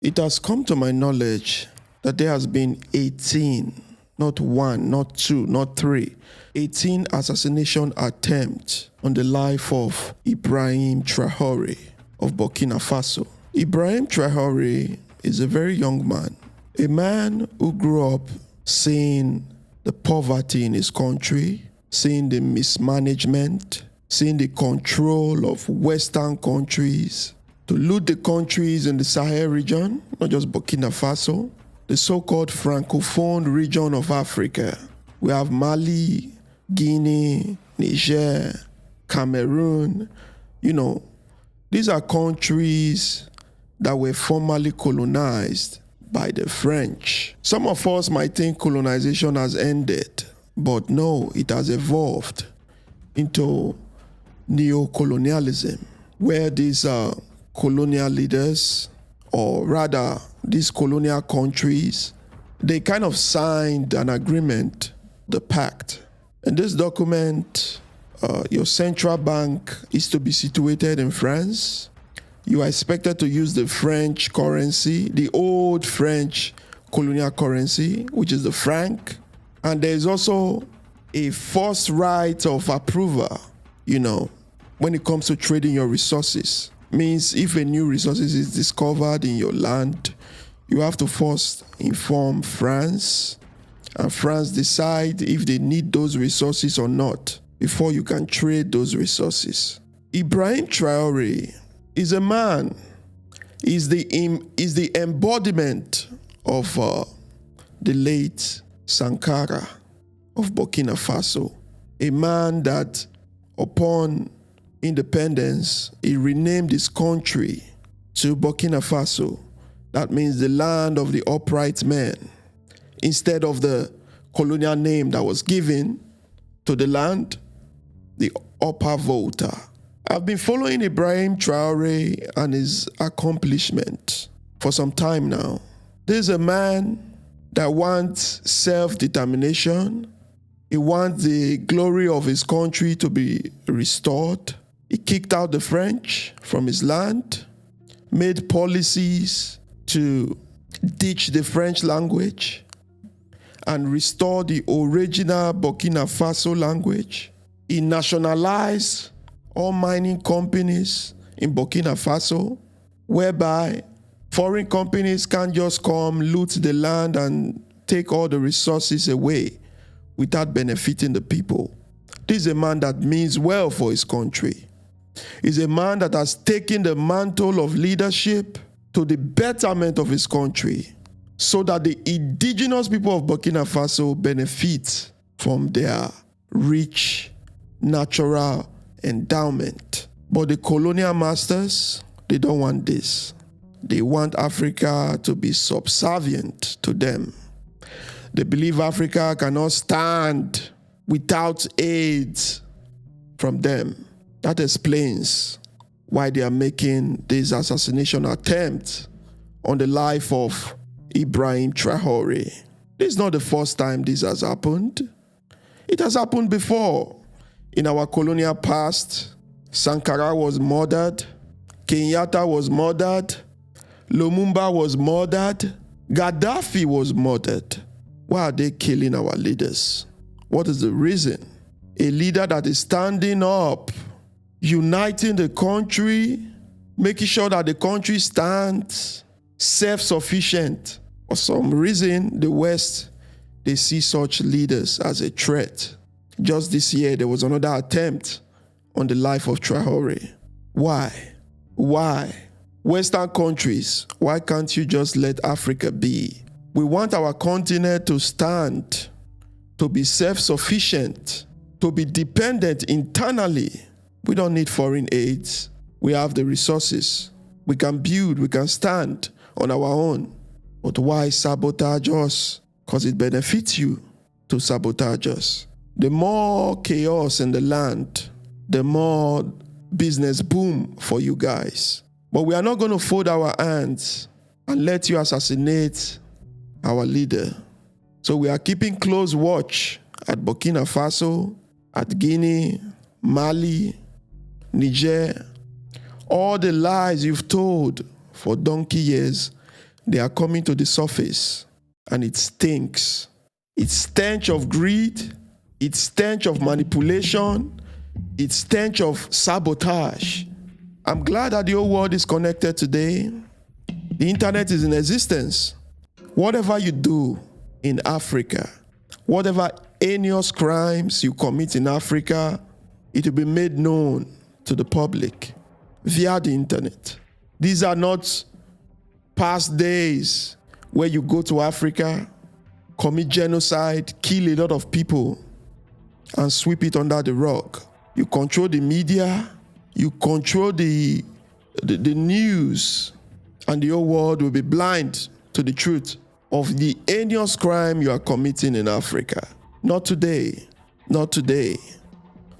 It has come to my knowledge that there has been 18, not one, not two, not three, 18 assassination attempts on the life of Ibrahim Traoré of Burkina Faso. Ibrahim Traoré is a very young man, a man who grew up seeing the poverty in his country, seeing the mismanagement, seeing the control of Western countries to loot the countries in the Sahel region, not just Burkina Faso, the so-called Francophone region of Africa. We have Mali, Guinea, Niger, Cameroon. These are countries that were formerly colonized by the French. Some of us might think colonization has ended, but no, it has evolved into neo-colonialism, where these colonial leaders, or rather these colonial countries, they kind of signed an agreement, the pact. In this document, your central bank is to be situated in France. You are expected to use the French currency, the old French colonial currency, which is the franc. And there is also a first right of approval, when it comes to trading your resources. Means if a new resources is discovered in your land, you have to first inform France, and France decide if they need those resources or not before you can trade those resources. Ibrahim Traoré is a man, is the embodiment of the late Sankara of Burkina Faso, a man that upon independence, he renamed his country to Burkina Faso. That means the land of the upright man, instead of the colonial name that was given to the land, the upper volta. I've been following Ibrahim Traoré and his accomplishment for some time now. This is a man that wants self-determination. He wants the glory of his country to be restored. He kicked out the French from his land, made policies to ditch the French language and restore the original Burkina Faso language. He nationalized all mining companies in Burkina Faso, whereby foreign companies can't just come, loot the land and take all the resources away without benefiting the people. This is a man that means well for his country. He's a man that has taken the mantle of leadership to the betterment of his country so that the indigenous people of Burkina Faso benefit from their rich natural endowment. But the colonial masters, they don't want this. They want Africa to be subservient to them. They believe Africa cannot stand without aid from them. That explains why they are making this assassination attempt on the life of Ibrahim Traoré. This is not the first time this has happened. It has happened before. In our colonial past, Sankara was murdered, Kenyatta was murdered, Lumumba was murdered, Gaddafi was murdered. Why are they killing our leaders? What is the reason? A leader that is standing up, uniting the country, making sure that the country stands self-sufficient. For some reason, the West, they see such leaders as a threat. Just this year, there was another attempt on the life of Traoré. Why? Western countries, why can't you just let Africa be? We want our continent to stand, to be self-sufficient, to be dependent internally. We don't need foreign aids. We have the resources. We can build, we can stand on our own. But why sabotage us? Because it benefits you to sabotage us. The more chaos in the land, the more business boom for you guys. But we are not going to fold our hands and let you assassinate our leader. So we are keeping close watch at Burkina Faso, at Guinea, Mali, Niger. All the lies you've told for donkey years, they are coming to the surface, and it stinks. It's stench of greed, it's stench of manipulation, it's stench of sabotage. I'm glad that the whole world is connected today. The internet is in existence. Whatever you do in Africa, whatever heinous crimes you commit in Africa, it will be made known to the public via the internet. These are not past days where you go to Africa, commit genocide, kill a lot of people, and sweep it under the rug. You control the media, you control the news, and the whole world will be blind to the truth of the heinous crime you are committing in Africa. Not today. Not today.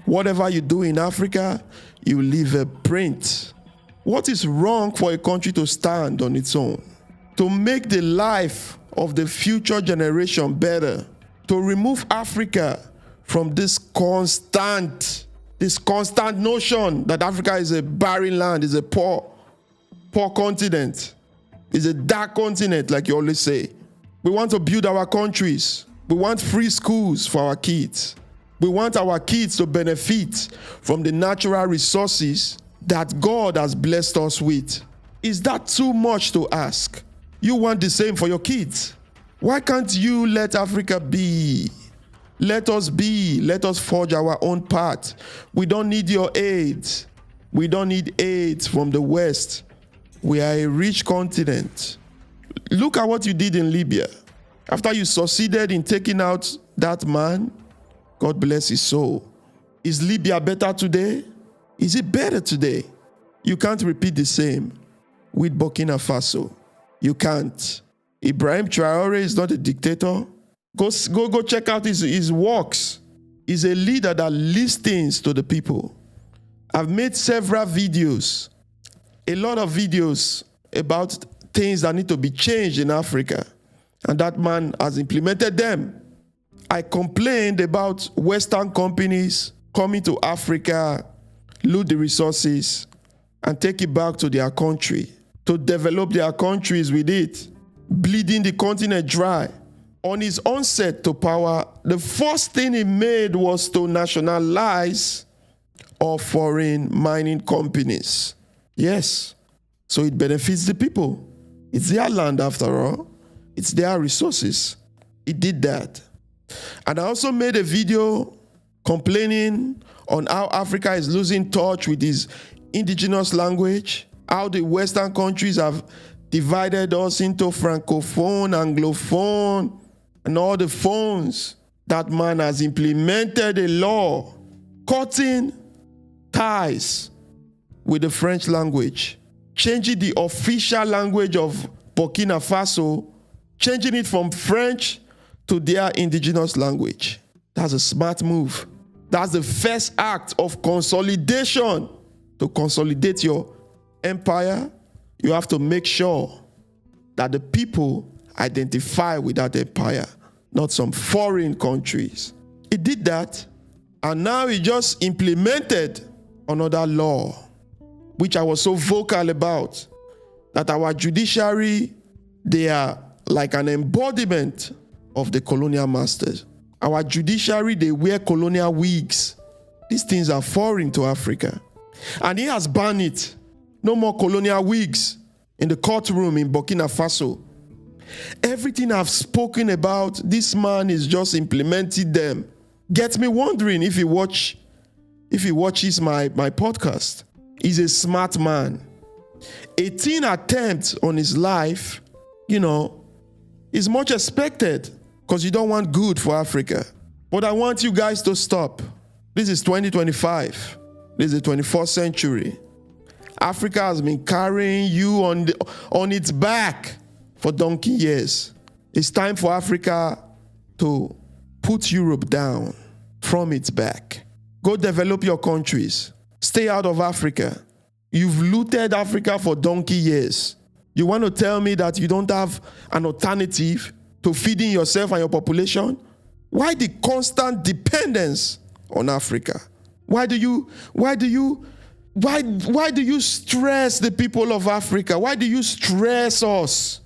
Whatever you do in Africa, you leave a print. What is wrong for a country to stand on its own? To make the life of the future generation better? To remove Africa from this constant notion that Africa is a barren land, is a poor continent, is a dark continent, like you always say. We want to build our countries. We want free schools for our kids. We want our kids to benefit from the natural resources that God has blessed us with. Is that too much to ask? You want the same for your kids. Why can't you let Africa be? Let us be. Let us forge our own path. We don't need your aid. We don't need aid from the West. We are a rich continent. Look at what you did in Libya. After you succeeded in taking out that man, God bless his soul. Is Libya better today? Is it better today? You can't repeat the same with Burkina Faso. You can't. Ibrahim Traoré is not a dictator. Go check out his works. He's a leader that listens to the people. I've made several videos, a lot of videos about things that need to be changed in Africa. And that man has implemented them. I complained about Western companies coming to Africa, loot the resources, and take it back to their country, to develop their countries with it, bleeding the continent dry. On his onset to power, the first thing he made was to nationalize all foreign mining companies. Yes, so it benefits the people. It's their land after all. It's their resources. He did that. And I also made a video complaining on how Africa is losing touch with its indigenous language, how the Western countries have divided us into Francophone, Anglophone, and all the phones. That man has implemented a law cutting ties with the French language, changing the official language of Burkina Faso, changing it from French to their indigenous language. That's a smart move. That's the first act of consolidation. To consolidate your empire, you have to make sure that the people identify with that empire, not some foreign countries. He did that, and now he just implemented another law, which I was so vocal about, that our judiciary, they are like an embodiment of the colonial masters. Our judiciary, they wear colonial wigs. These things are foreign to Africa. And he has banned it. No more colonial wigs in the courtroom in Burkina Faso. Everything I've spoken about, this man is just implementing them. Gets me wondering if he watches my podcast. He's a smart man. 18 attempts on his life, is much expected, because you don't want good for Africa. But I want you guys to stop. This is 2025. This is the 21st century. Africa has been carrying you on its back for donkey years. It's time for Africa to put Europe down from its back. Go develop your countries. Stay out of Africa. You've looted Africa for donkey years. You want to tell me that you don't have an alternative to feeding yourself and your population? Why the constant dependence on Africa? Why do you stress the people of Africa? Why do you stress us?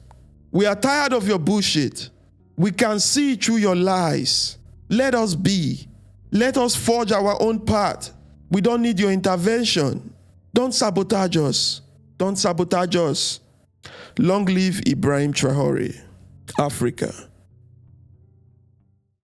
We are tired of your bullshit. We can see through your lies. Let us be. Let us forge our own path. We don't need your intervention. Don't sabotage us. Don't sabotage us. Long live Ibrahim Traoré, Africa.